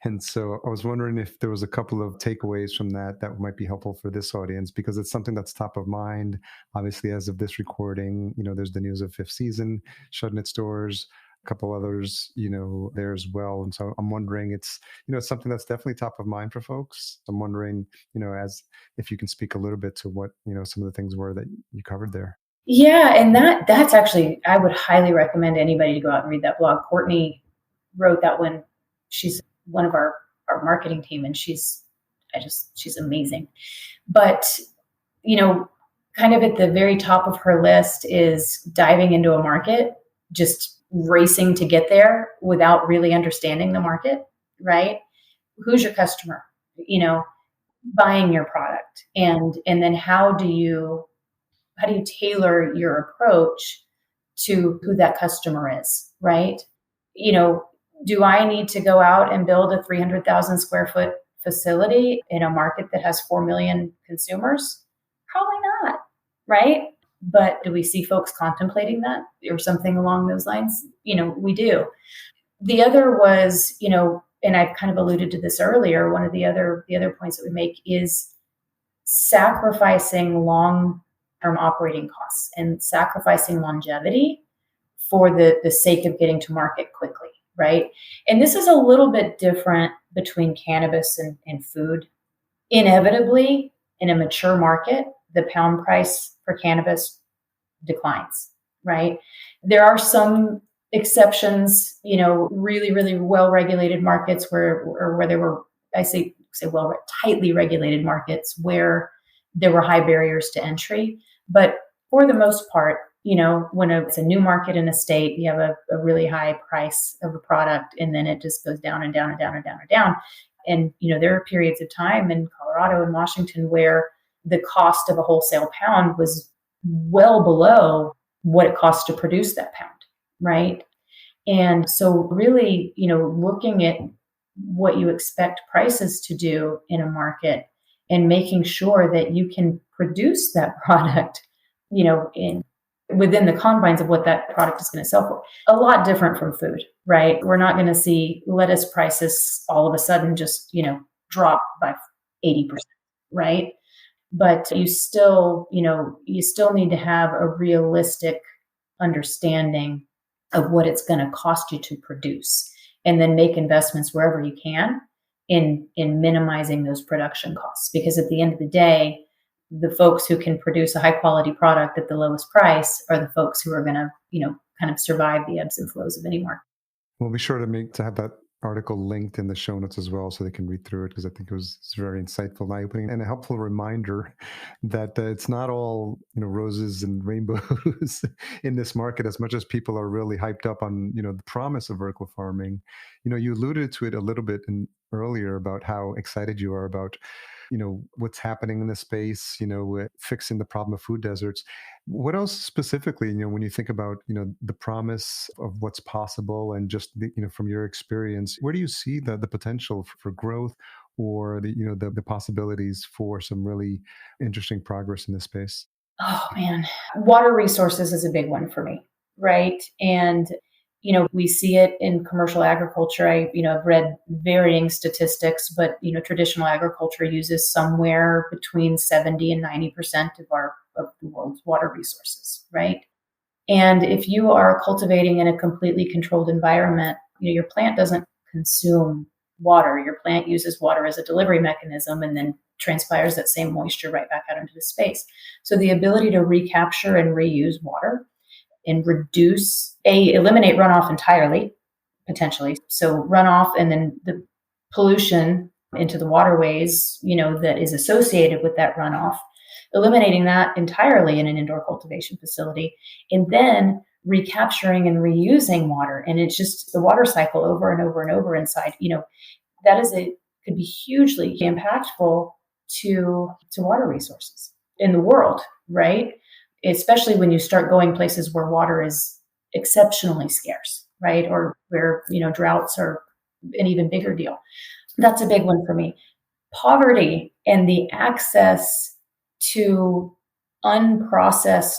And so I was wondering if there was a couple of takeaways from that might be helpful for this audience, because it's something that's top of mind. Obviously, as of this recording, there's the news of fifth season shutting its doors, a couple others, there as well. And so I'm wondering, it's something that's definitely top of mind for folks. I'm wondering, as if you can speak a little bit to what, some of the things were that you covered there. Yeah, and that's actually, I would highly recommend anybody to go out and read that blog. Courtney wrote that one. She's one of our marketing team, and she's amazing. But, kind of at the very top of her list is diving into a market, just racing to get there without really understanding the market, right? Who's your customer? Buying your product, and then how do you tailor your approach to who that customer is, right? Do I need to go out and build a 300,000 square foot facility in a market that has 4 million consumers? Probably not, right? But do we see folks contemplating that or something along those lines? We do. The other was, and I've kind of alluded to this earlier, one of the other points that we make is sacrificing long-term operating costs and sacrificing longevity for the sake of getting to market quickly, right? And this is a little bit different between cannabis and food. Inevitably, in a mature market, the pound price for cannabis declines, right? There are some exceptions, really, really well-regulated markets where there were, I say say, tightly regulated markets where there were high barriers to entry. But for the most part, when it's a new market in a state, you have a really high price of a product, and then it just goes down and down and down and down and down. And, there are periods of time in Colorado and Washington where the cost of a wholesale pound was well below what it costs to produce that pound, right? And so really, looking at what you expect prices to do in a market and making sure that you can produce that product, within the confines of what that product is going to sell for. A lot different from food, right? We're not going to see lettuce prices all of a sudden just, drop by 80%, right? But you still need to have a realistic understanding of what it's going to cost you to produce, and then make investments wherever you can in minimizing those production costs. Because at the end of the day, the folks who can produce a high quality product at the lowest price are the folks who are going to, kind of survive the ebbs and flows of any market. We'll be sure to have that article linked in the show notes as well, so they can read through it, because I think it's very insightful, eye-opening, and a helpful reminder that it's not all roses and rainbows in this market. As much as people are really hyped up on the promise of vertical farming, you alluded to it a little bit earlier about how excited you are about what's happening in the space, fixing the problem of food deserts. What else specifically, when you think about, the promise of what's possible, and just, from your experience, where do you see the potential for growth, or the possibilities for some really interesting progress in this space? Oh man, water resources is a big one for me, right? And we see it in commercial agriculture. I've read varying statistics, but, traditional agriculture uses somewhere between 70 and 90% of the world's water resources, right? And if you are cultivating in a completely controlled environment, your plant doesn't consume water. Your plant uses water as a delivery mechanism and then transpires that same moisture right back out into the space. So the ability to recapture and reuse water and eliminate runoff entirely, potentially. So runoff, and then the pollution into the waterways, that is associated with that runoff, eliminating that entirely in an indoor cultivation facility, and then recapturing and reusing water. And it's just the water cycle over and over and over inside, could be hugely impactful to water resources in the world, right? Especially when you start going places where water is exceptionally scarce, right? Or where, droughts are an even bigger deal. That's a big one for me. Poverty and the access to unprocessed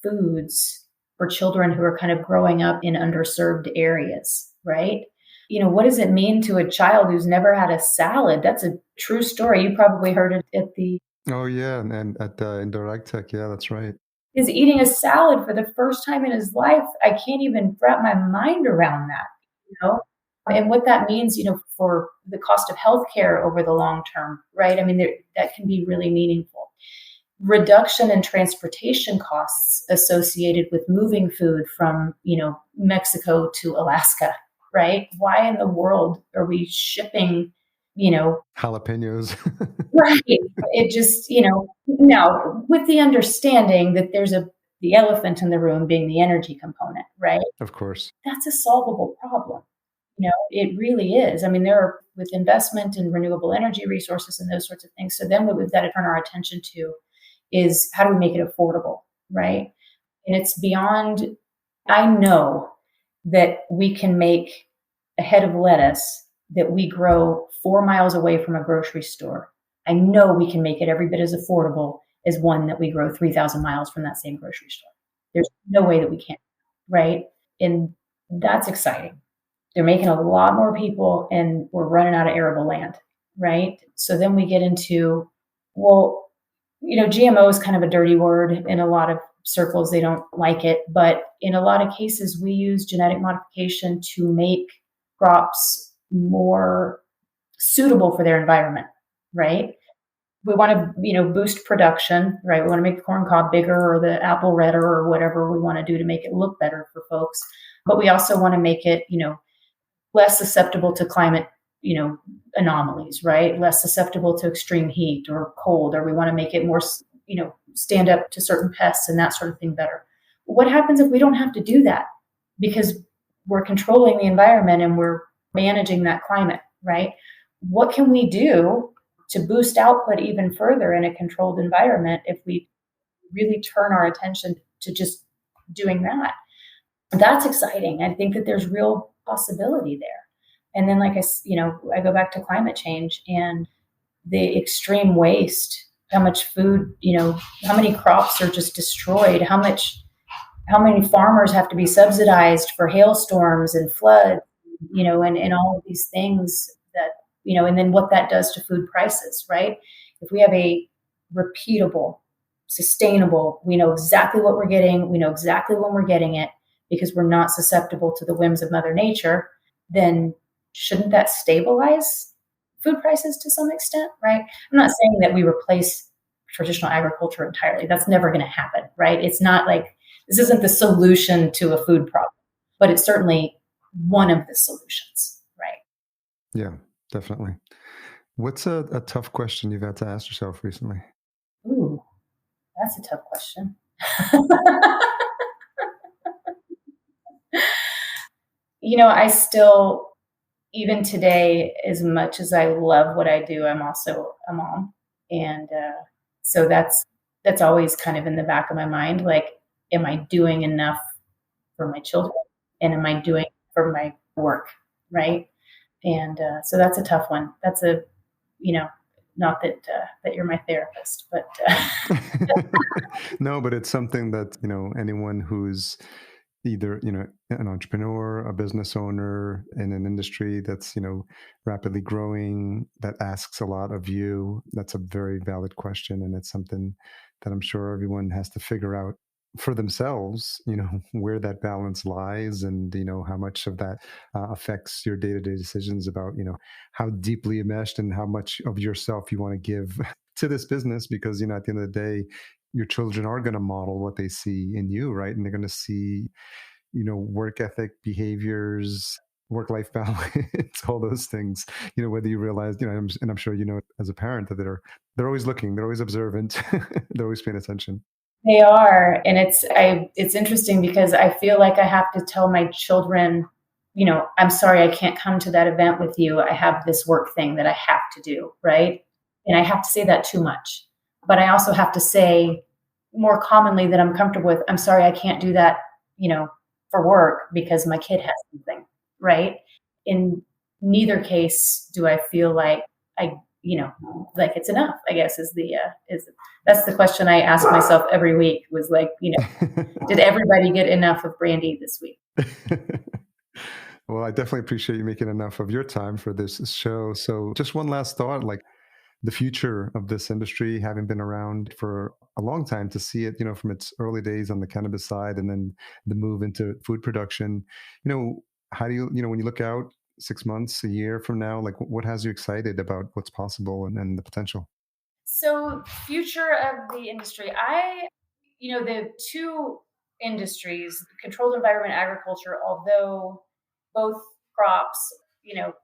foods for children who are kind of growing up in underserved areas, right? What does it mean to a child who's never had a salad? That's a true story. You probably heard it at the... Oh yeah, and at Indoor AgTech, yeah, that's right. Is eating a salad for the first time in his life. I can't even wrap my mind around that, and what that means, for the cost of healthcare over the long term, right? I mean, that can be really meaningful. Reduction in transportation costs associated with moving food from, Mexico to Alaska, right? Why in the world are we shipping, jalapenos? Right. It just, now with the understanding that there's the elephant in the room being the energy component, right? Of course. That's a solvable problem. It really is. I mean, with investment in renewable energy resources and those sorts of things. So then what we've got to turn our attention to is, how do we make it affordable, right? And it's beyond, I know that we can make a head of lettuce that we grow 4 miles away from a grocery store. I know we can make it every bit as affordable as one that we grow 3,000 miles from that same grocery store. There's no way that we can't, right? And that's exciting. They're making a lot more people, and we're running out of arable land, right? So then we get into, GMO is kind of a dirty word in a lot of circles. They don't like it. But in a lot of cases, we use genetic modification to make crops more suitable for their environment, right? We want to, boost production, right? We want to make the corn cob bigger, or the apple redder, or whatever we want to do to make it look better for folks. But we also want to make it, less susceptible to climate anomalies, right? Less susceptible to extreme heat or cold, or we want to make it more, stand up to certain pests and that sort of thing better. What happens if we don't have to do that because we're controlling the environment and we're managing that climate, right? What can we do to boost output even further in a controlled environment if we really turn our attention to just doing that? That's exciting. I think that there's real possibility there. And then, I go back to climate change and the extreme waste, how much food, how many crops are just destroyed, how many farmers have to be subsidized for hailstorms and floods, and all of these things that, and then what that does to food prices, right? If we have a repeatable, sustainable, we know exactly what we're getting, we know exactly when we're getting it because we're not susceptible to the whims of Mother Nature, then shouldn't that stabilize food prices to some extent, right? I'm not saying that we replace traditional agriculture entirely. That's never going to happen, right? It's not like this isn't the solution to a food problem, but it's certainly one of the solutions, right? Yeah, definitely. What's a tough question you've had to ask yourself recently? Ooh, that's a tough question. I still, even today, as much as I love what I do, I'm also a mom. And so that's always kind of in the back of my mind. Like, am I doing enough for my children? And am I doing for my work? Right. And so that's a tough one. That's not that you're my therapist, but No, but it's something that, anyone who's either, an entrepreneur, a business owner in an industry that's, rapidly growing, that asks a lot of you. That's a very valid question. And it's something that I'm sure everyone has to figure out for themselves, where that balance lies and, how much of that affects your day-to-day decisions about, how deeply enmeshed and how much of yourself you want to give to this business. Because, at the end of the day, your children are going to model what they see in you, right? And they're going to see, work ethic, behaviors, work-life balance, all those things, whether you realize, and I'm sure, as a parent that they're always looking, they're always observant, they're always paying attention. They are. And it's interesting because I feel like I have to tell my children, I'm sorry, I can't come to that event with you. I have this work thing that I have to do. Right. And I have to say that too much, but I also have to say more commonly that I'm comfortable with, I'm sorry, I can't do that, for work because my kid has something. Right. In neither case do I feel like like it's enough, I guess that's the question I ask myself every week was like, did everybody get enough of Brandy this week? Well, I definitely appreciate you making enough of your time for this show. So just one last thought, like the future of this industry, having been around for a long time to see it, from its early days on the cannabis side and then the move into food production, how do you, when you look out 6 months, a year from now, like what has you excited about what's possible and the potential? So, future of the industry, the two industries, controlled environment agriculture, although both crops,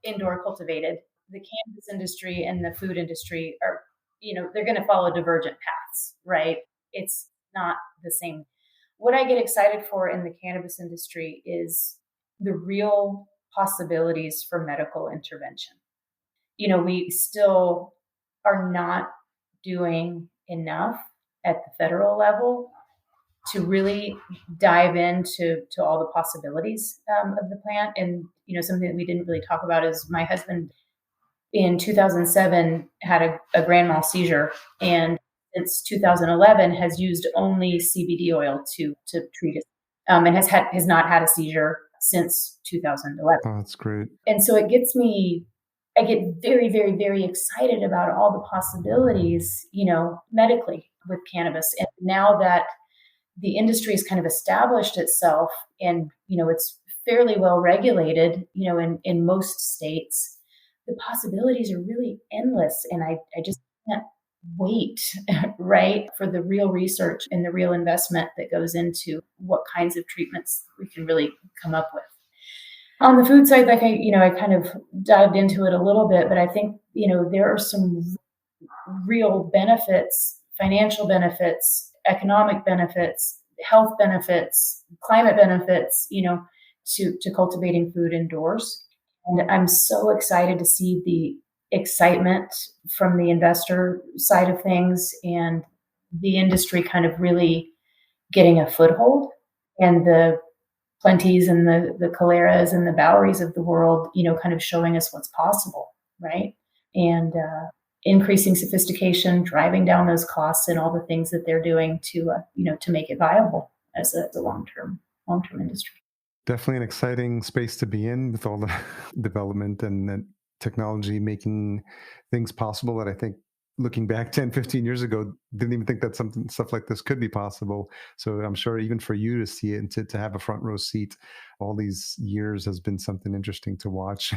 indoor cultivated, the cannabis industry and the food industry are, they're going to follow divergent paths, right? It's not the same. What I get excited for in the cannabis industry is the real possibilities for medical intervention. We still are not doing enough at the federal level to really dive into all the possibilities of the plant. And something that we didn't really talk about is my husband in 2007 had a grand mal seizure, and since 2011 has used only CBD oil to treat it, and has not had a seizure since 2011. Oh, that's great. And so I get very, very, very excited about all the possibilities, medically with cannabis. And now that the industry has kind of established itself and, it's fairly well regulated, in most states, the possibilities are really endless. And I just can't wait, right, for the real research and the real investment that goes into what kinds of treatments we can really come up with. On the food side, like I kind of dived into it a little bit, but I think, there are some real benefits, financial benefits, economic benefits, health benefits, climate benefits, to cultivating food indoors. And I'm so excited to see the excitement from the investor side of things and the industry kind of really getting a foothold, and the Plenties and the Caleras and the Boweries of the world, kind of showing us what's possible, right? And increasing sophistication, driving down those costs, and all the things that they're doing to make it viable as a long term industry. Definitely an exciting space to be in with all the development and technology making things possible that I think looking back 10, 15 years ago, didn't even think that stuff like this could be possible. So I'm sure even for you to see it and to have a front row seat all these years has been something interesting to watch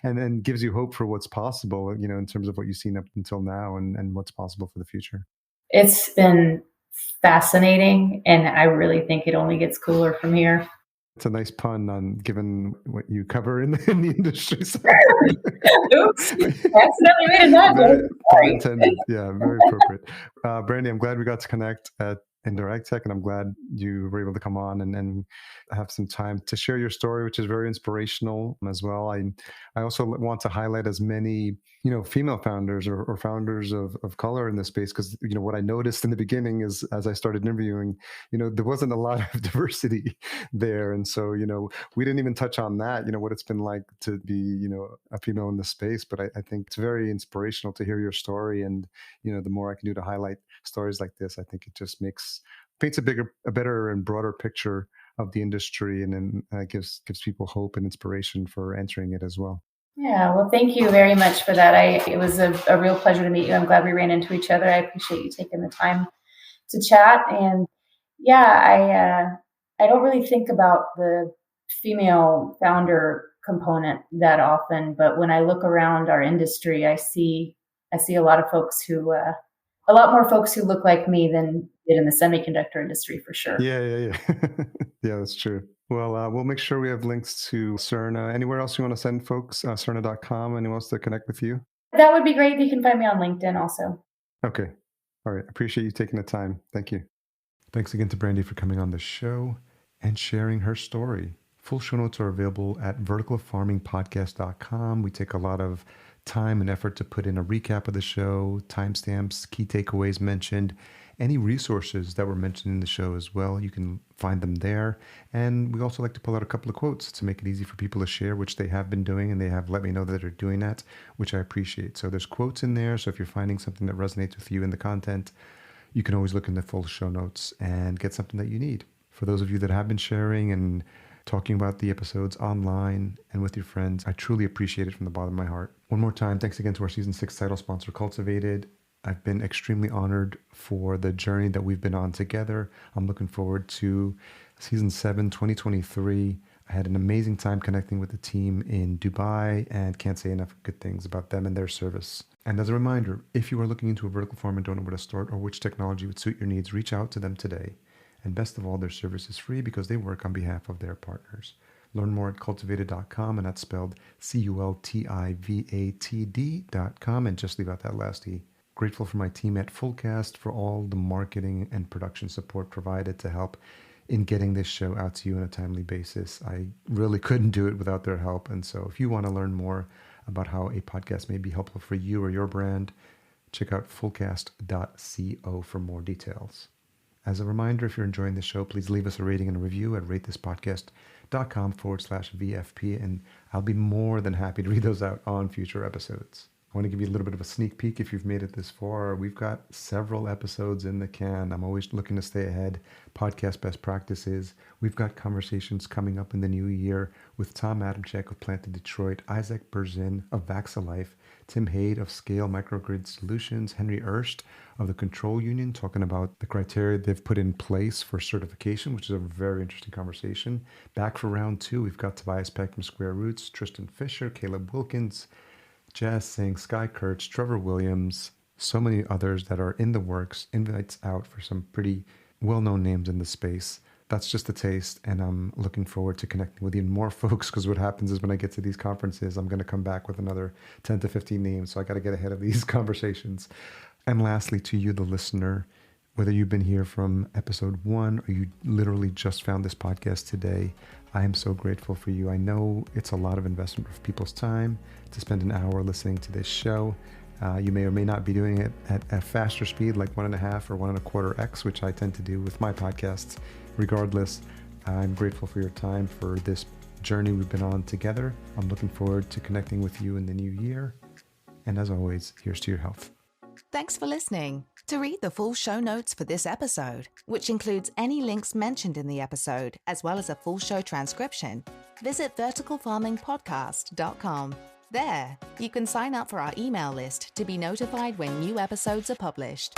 and then gives you hope for what's possible, in terms of what you've seen up until now and what's possible for the future. It's been fascinating, and I really think it only gets cooler from here. It's a nice pun on given what you cover in the industry. So. Oops, accidentally made it that Very, way. pun Sorry. intended. Yeah, very appropriate. Brandy, I'm glad we got to connect at Indoor AgTech, and I'm glad you were able to come on and have some time to share your story, which is very inspirational as well. I also want to highlight as many female founders or founders of color in this space, because what I noticed in the beginning is as I started interviewing, there wasn't a lot of diversity there, and so we didn't even touch on that, what it's been like to be a female in the space. But I think it's very inspirational to hear your story, and the more I can do to highlight stories like this, I think it just paints a better and broader picture of the industry, and then gives people hope and inspiration for entering it as well. Yeah, well, thank you very much for that. It was a real pleasure to meet you. I'm glad we ran into each other. I appreciate you taking the time to chat. And yeah, I don't really think about the female founder component that often, but when I look around our industry, I see a lot of folks a lot more folks who look like me than did in the semiconductor industry, for sure. Yeah. Yeah, that's true. Well, we'll make sure we have links to Surna. Anywhere else you want to send folks? Surna.com. Anyone else to connect with you? That would be great. You can find me on LinkedIn also. Okay. All right. Appreciate you taking the time. Thank you. Thanks again to Brandy for coming on the show and sharing her story. Full show notes are available at verticalfarmingpodcast.com. We take a lot of time and effort to put in a recap of the show, timestamps, key takeaways mentioned, any resources that were mentioned in the show as well. You can find them there. And we also like to pull out a couple of quotes to make it easy for people to share, which they have been doing, and they have let me know that they're doing that, which I appreciate. So there's quotes in there. So if you're finding something that resonates with you in the content, you can always look in the full show notes and get something that you need. For those of you that have been sharing and talking about the episodes online and with your friends, I truly appreciate it from the bottom of my heart. One more time, thanks again to our Season 6 title sponsor, Cultivated. I've been extremely honored for the journey that we've been on together. I'm looking forward to Season 7, 2023. I had an amazing time connecting with the team in Dubai and can't say enough good things about them and their service. And as a reminder, if you are looking into a vertical farm and don't know where to start or which technology would suit your needs, reach out to them today. And best of all, their service is free because they work on behalf of their partners. Learn more at cultivated.com, and that's spelled cultivated.com, and just leave out that last E. Grateful for my team at Fullcast for all the marketing and production support provided to help in getting this show out to you on a timely basis. I really couldn't do it without their help. And so if you want to learn more about how a podcast may be helpful for you or your brand, check out fullcast.co for more details. As a reminder, if you're enjoying the show, please leave us a rating and a review at ratethispodcast.com/VFP, and I'll be more than happy to read those out on future episodes. I want to give you a little bit of a sneak peek if you've made it this far. We've got several episodes in the can. I'm always looking to stay ahead. Podcast best practices. We've got conversations coming up in the new year with Tom Adamczyk of Planted Detroit, Isaac Berzin of VaxaLife, Tim Haid of Scale Microgrid Solutions, Henry Erst of the Control Union, talking about the criteria they've put in place for certification, which is a very interesting conversation. Back for round 2, we've got Tobias Peck from Square Roots, Tristan Fisher, Caleb Wilkins, Jazz Singh, Sky Kurtz, Trevor Williams, so many others that are in the works. Invites out for some pretty well-known names in the space. that's just a taste. And I'm looking forward to connecting with even more folks, because what happens is when I get to these conferences, I'm going to come back with another 10 to 15 names. So I got to get ahead of these conversations. And lastly, to you, the listener, whether you've been here from episode 1 or you literally just found this podcast today, I am so grateful for you. I know it's a lot of investment of people's time to spend an hour listening to this show. You may or may not be doing it at a faster speed, like 1.5 or 1.25x, which I tend to do with my podcasts. Regardless, I'm grateful for your time, for this journey we've been on together. I'm looking forward to connecting with you in the new year. And as always, here's to your health. Thanks for listening. To read the full show notes for this episode, which includes any links mentioned in the episode, as well as a full show transcription, visit verticalfarmingpodcast.com. There, you can sign up for our email list to be notified when new episodes are published.